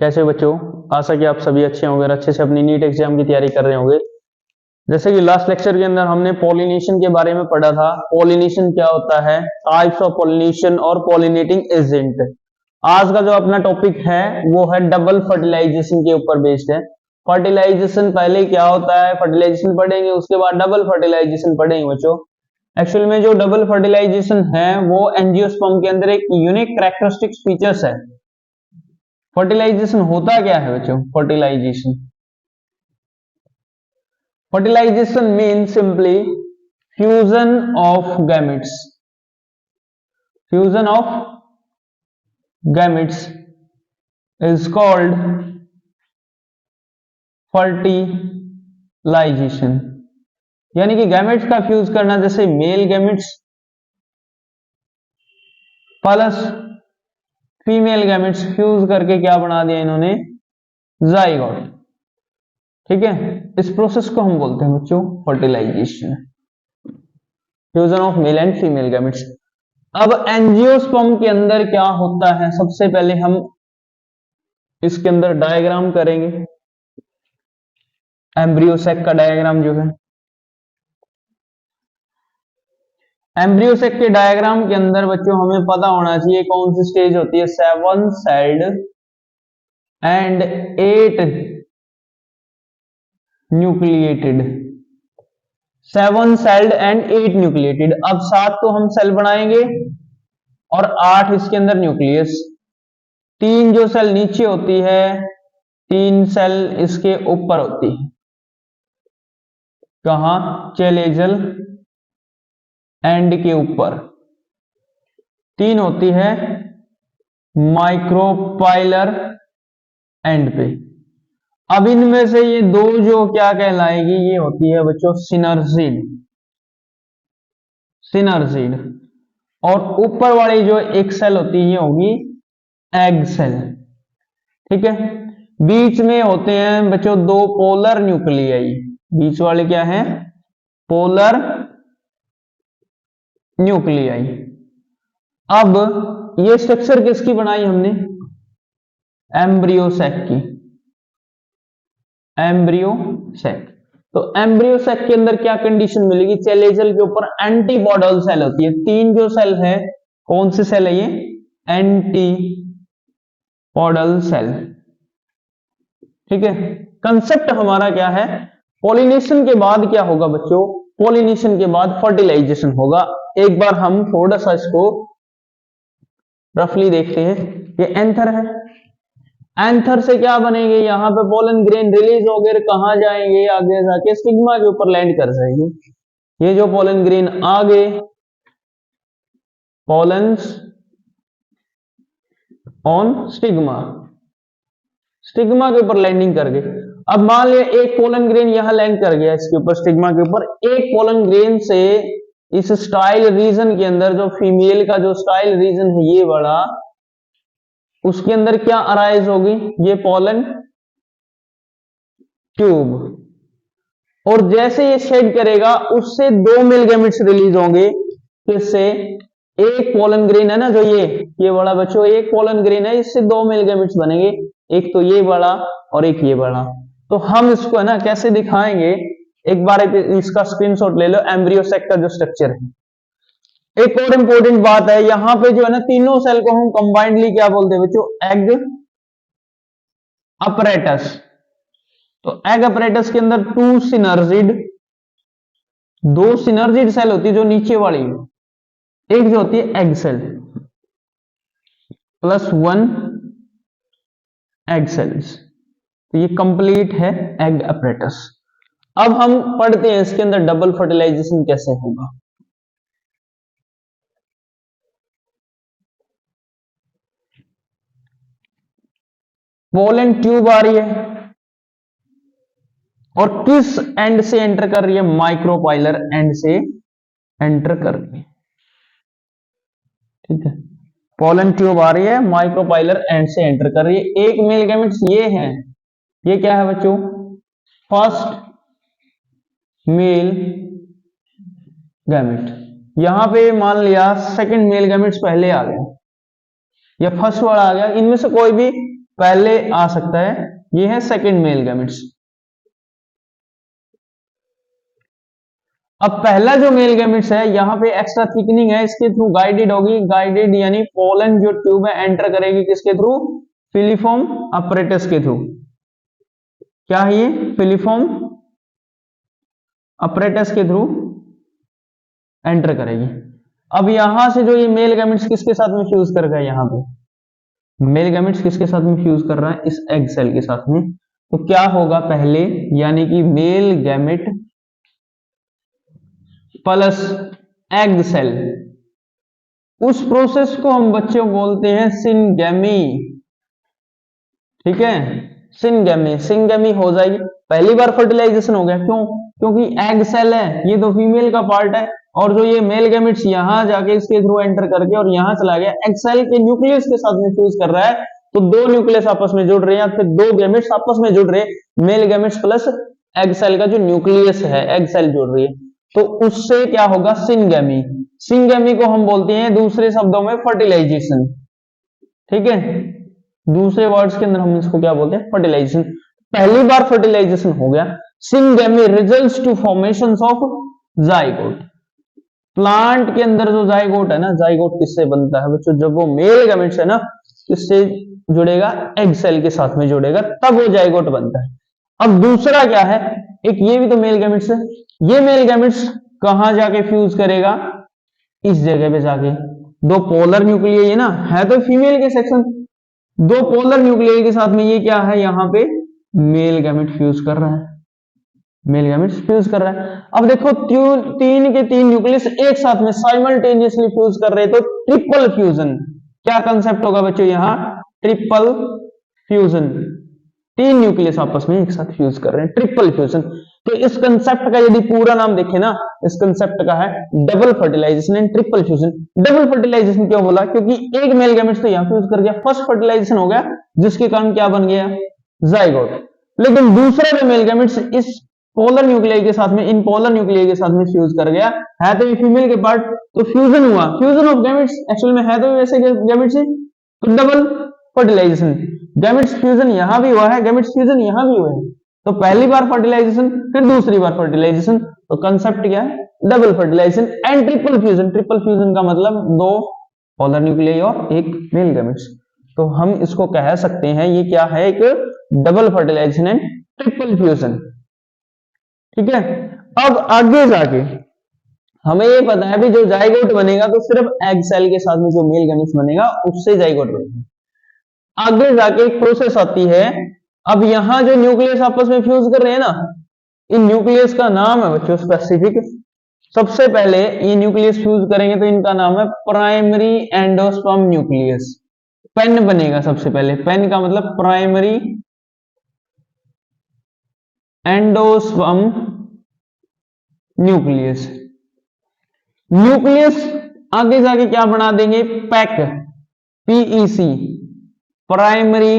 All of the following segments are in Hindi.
कैसे हो बच्चों? आशा कि आप सभी अच्छे होंगे और अच्छे से अपनी नीट एग्जाम की तैयारी कर रहे होंगे। जैसे कि लास्ट लेक्चर के अंदर हमने पॉलिनेशन के बारे में पढ़ा था। पॉलिनेशन क्या होता है, टाइप्स ऑफ पॉलिनेशन और पॉलिनेटिंग एजेंट। आज का जो अपना टॉपिक है वो है डबल फर्टिलाइजेशन के ऊपर बेस्ड है। फर्टिलाइजेशन पहले क्या होता है, फर्टिलाइजेशन पढ़ेंगे, उसके बाद डबल फर्टिलाइजेशन पढ़ेंगे बच्चों। एक्चुअल में जो डबल फर्टिलाइजेशन है वो एंजियोस्पर्म के अंदर एक यूनिक कैरेक्टरिस्टिक्स फीचर्स है। फर्टिलाइजेशन होता क्या है बच्चों? Fertilisation means simply fusion of gametes. Fusion of gametes is called fertilisation. यानी कि गैमेट्स का फ्यूज करना, जैसे male gametes plus female gametes fuse करके क्या बना दिया इन्होंने? जाइगोट। ठीक है, इस प्रोसेस को हम बोलते हैं बच्चों fertilisation, fusion of male and female gametes. अब एंजियोस्पर्म के अंदर क्या होता है, सबसे पहले हम इसके अंदर डायग्राम करेंगे। एम्ब्रियोसेक का डायग्राम जो है, एम्ब्रियोसेक के डायग्राम के अंदर बच्चों हमें पता होना चाहिए कौन सी स्टेज होती है। 7 celled and 8 nucleated. 7 celled and 8 nucleated. अब 7 तो हम सेल बनाएंगे और 8 इसके अंदर न्यूक्लियस। 3 जो सेल नीचे होती है, 3 सेल इसके ऊपर होती है। कहां? चेलेजल एंड के ऊपर 3 होती है माइक्रोपाइलर एंड पे। अब इनमें से ये दो जो क्या कहलाएगी, ये होती है बच्चों सिनर्जिड। सिनर्जिड। और ऊपर वाली जो एक सेल होती है ये होगी एग सेल। ठीक है, बीच में होते हैं बच्चों दो पोलर न्यूक्लियाई। बीच वाले क्या है? Polar nuclei. अब ये स्ट्रक्चर किसकी बनाई हमने? एम्ब्रियोसेक की। एम्ब्रियोसेक। तो एम्ब्रियोसेक के अंदर क्या कंडीशन मिलेगी? चेलेजल के ऊपर एंटीपॉडल सेल होती है। 3 जो सेल है, कौन सी सेल है ये? एंटीपॉडल सेल। ठीक है, कंसेप्ट हमारा क्या है? पॉलिनेशन के बाद क्या होगा बच्चों? पॉलिनेशन के बाद फर्टिलाइजेशन होगा। एक बार हम थोड़ा सा इसको रफली देखते हैं। ये एंथर है, एंथर से क्या बनेंगे? यहां पे पोलन ग्रेन रिलीज हो गए, कहां जाएंगे? आगे जाके स्टिग्मा के ऊपर लैंड कर जाएंगे। ये जो पोलन ग्रेन आ गए, पोलन्स ऑन स्टिग्मा, स्टिग्मा के ऊपर लैंडिंग कर गए। अब मान लिया एक पोलन ग्रेन यहां लैंड कर गया इसके ऊपर, स्टिग्मा के ऊपर। एक पोलन ग्रेन से इस स्टाइल रीजन के अंदर, जो फीमेल का जो स्टाइल रीजन है ये बड़ा, उसके अंदर क्या अराइज होगी? ये पोलन ट्यूब। और जैसे ये शेड करेगा उससे 2 मेल गैमेट्स रिलीज होंगे। किससे? एक पोलन ग्रेन है ना जो ये बड़ा बच्चों, एक पोलन ग्रेन है, इससे 2 मेल गैमेट्स बनेंगे। एक तो ये बड़ा और एक ये बड़ा। तो हम इसको है ना कैसे दिखाएंगे, एक बार इसका स्क्रीनशॉट ले लो। एम्ब्रियोसेक का जो स्ट्रक्चर है, एक और इंपॉर्टेंट बात है, यहां पे जो है ना तीनों सेल को हम कंबाइंडली क्या बोलते हैं बच्चों? Egg apparatus. तो एग अपरेटस के अंदर 2 सिनर्जिड, 2 सिनर्जिड सेल होती है जो नीचे वाली, एक जो होती है egg cell plus 1 egg cells. तो ये कंप्लीट है एग अपरेटस। अब हम पढ़ते हैं इसके अंदर डबल फर्टिलाइजेशन कैसे होगा। पोलन ट्यूब आ रही है और किस एंड से एंटर कर रही है? माइक्रोपाइलर एंड से एंटर कर रही है। ठीक है, पोलन ट्यूब आ रही है, माइक्रोपाइलर एंड से एंटर कर रही है। एक मेल गैमेट्स ये है, ये क्या है बच्चों? First male gamete. यहां पे मान लिया सेकंड मेल गैमेट्स पहले आ गया या फर्स्ट वाला आ गया, इनमें से कोई भी पहले आ सकता है, ये है सेकंड मेल गैमेट्स। अब पहला जो मेल गैमेट्स है, यहां पे एक्स्ट्रा थिकनिंग है, इसके थ्रू गाइडेड होगी, गाइडेड यानी पोलन जो ट्यूब है एंटर करेगी किसके थ्रू, फिलीफॉर्म अपरेटस के थ्रू। क्या है ये, फिलीफॉर्म अपरेटस के थ्रू एंटर करेगी। अब यहां से जो ये मेल गैमेट्स किसके साथ में फ्यूज कर गया, यहां पे मेल गैमेट्स किसके साथ में फ्यूज कर रहा है, इस एग सेल के साथ में। तो क्या होगा पहले, यानी कि male gamete plus egg cell, उस प्रोसेस को हम बच्चों बोलते हैं सिनगेमी। ठीक है, सिनगेमी, सिनगेमी हो जाएगी, पहली बार फर्टिलाइजेशन हो गया। क्यों, क्योंकि एग सेल है, ये तो फीमेल का पार्ट है, और जो ये मेल गैमेट्स यहां जाके इसके थ्रू एंटर करके और यहां चला गया, एग सेल के न्यूक्लियस के साथ में फ्यूज कर रहा है, तो दो न्यूक्लियस आपस में जुड़ रहे हैं, या फिर दो गैमेट्स आपस में जुड़ रहे हैं, male gametes plus egg cell का जो न्यूक्लियस है, एग सेल जुड़ रही है, तो उससे क्या होगा, सिनगेमी। सिनगेमी को हम बोलते हैं दूसरे शब्दों में फर्टिलाइजेशन। ठीक है, दूसरे वर्ड्स के अंदर हम इसको क्या बोलते हैं, फर्टिलाइजेशन। पहली बार फर्टिलाइजेशन हो गया, syngamy results to formation of zygote. Plant के अंदर जो जाइगोट है ना, जाइगोट किससे बनता है बच्चों, जब वो मेल गैमेट्स है ना, किससे जुड़ेगा, एग सेल के साथ में जुड़ेगा, तब वो जाइगोट बनता है। अब दूसरा क्या है, एक ये भी तो मेल गैमेट्स है, ये मेल गैमेट्स कहां जाके फ्यूज करेगा, इस जगह पे जाके, दो पोलर न्यूक्लियस है ना, है तो फीमेल के सेक्शन, दो पोलर न्यूक्लियस के साथ में ये क्या है, यहां पे मेल गैमेट फ्यूज कर रहा है, मेल गैमेट्स फ्यूज कर रहा है। अब देखो तीन के तीन न्यूक्लियस एक साथ में साइमल्टेनियसली फ्यूज कर रहे, तो ट्रिपल फ्यूजन। क्या कंसेप्ट होगा बच्चों यहां, ट्रिपल फ्यूजन, तीन न्यूक्लियस आपस में एक साथ फ्यूज कर रहे हैं, ट्रिपल फ्यूजन। तो इस कंसेप्ट का यदि पूरा नाम देखें ना, इस कंसेप्ट का है double fertilisation and triple fusion. Double fertilisation क्यों बोला, क्योंकि एक मेल गैमेट्स तो यहां फ्यूज कर गया, फर्स्ट फर्टिलाइजेशन हो गया, जिसके कारण क्या बन गया, जाइगोट। लेकिन दूसरा जो मेल गैमेट्स इस पोलर न्यूक्लियाई के साथ में, इन पोलर न्यूक्लियाई के साथ में फ्यूज कर गया, है तो ये फीमेल के पार्ट, तो फ्यूजन हुआ, फ्यूजन ऑफ गैमेट्स, एक्चुअल में है तो वैसे गैमेट्स ही, तो डबल फर्टिलाइजेशन, गैमेट्स फ्यूजन यहां भी हुआ है, गैमेट्स फ्यूजन यहां भी हुआ है, तो पहली बार फर्टिलाइजेशन, फिर दूसरी बार फर्टिलाइजेशन, तो कंसेप्ट क्या है, double fertilisation and triple fusion. Triple fusion का मतलब दो पोलर न्यूक्लियाई और एक मेल गैमेट्स, तो हम इसको कह सकते हैं ये क्या है, एक double fertilisation and triple fusion. ठीक है, अब आगे जाके हमें ये पता है भी जो जाइगोट बनेगा तो सिर्फ एग सेल के साथ में जो मेल गैमेट्स बनेगा उससे जाइगोट बनेगा। आगे जाके एक प्रोसेस आती है, अब यहां जो न्यूक्लियस आपस में फ्यूज कर रहे हैं ना, इन न्यूक्लियस का नाम है बच्चों स्पेसिफिक। सबसे पहले ये न्यूक्लियस फ्यूज करेंगे तो इनका नाम है प्राइमरी एंडोस्पर्म न्यूक्लियस। पेन बनेगा सबसे पहले, पेन का मतलब प्राइमरी एंडोस्पर्म न्यूक्लियस। न्यूक्लियस आगे जाके क्या बना देंगे, PEC, PEC, primary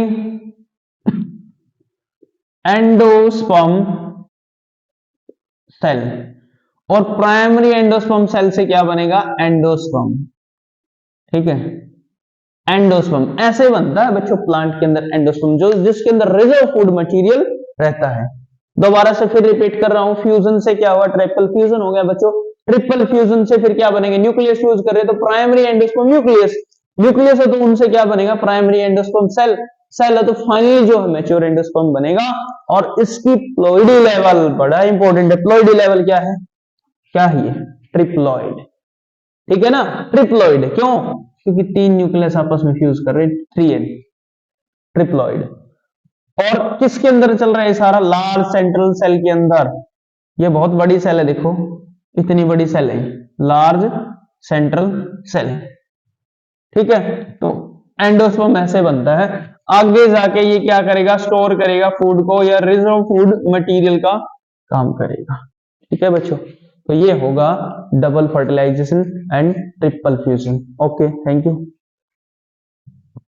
endosperm cell, और प्राइमरी एंडोस्पर्म सेल से क्या बनेगा, एंडोस्पर्म। ठीक है, एंडोस्पर्म ऐसे बनता है बच्चों प्लांट के अंदर, एंडोस्पर्म जो जिसके अंदर रिजर्व फूड मटेरियल रहता है। दोबारा से फिर रिपीट कर रहा हूं, फ्यूजन से क्या हुआ, ट्रिपल फ्यूजन हो गया बच्चों, ट्रिपल फ्यूजन से फिर क्या बनेंगे, न्यूक्लियस फ्यूज कर रहे तो प्राइमरी एंडोस्पर्म न्यूक्लियस, न्यूक्लियस है तो उनसे क्या बनेगा, प्राइमरी एंडोस्पर्म सेल, सेल है तो फाइनली जो है मैच्योर एंडोस्पर्म बनेगा। और इसकी प्लॉइडी लेवल बड़ा इंपॉर्टेंट है, प्लॉइडी लेवल क्या है, क्या है ये, ट्रिप्लॉइड। ठीक है ना, ट्रिप्लॉइड क्यों, क्योंकि तीन न्यूक्लियस आपस में फ्यूज कर रहे, 3n, ट्रिप्लॉइड। और किसके अंदर चल रहा है सारा, लार्ज सेंट्रल सेल के अंदर। ये बहुत बड़ी सेल है, देखो इतनी बड़ी सेल है, लार्ज सेंट्रल सेल है। ठीक है, तो एंडोस्पर्म ऐसे बनता है। आगे जाके ये क्या करेगा, स्टोर करेगा फूड को, या रिजर्व फूड मटेरियल का काम करेगा। ठीक है बच्चों, तो ये होगा double fertilisation and triple fusion. Okay, thank you.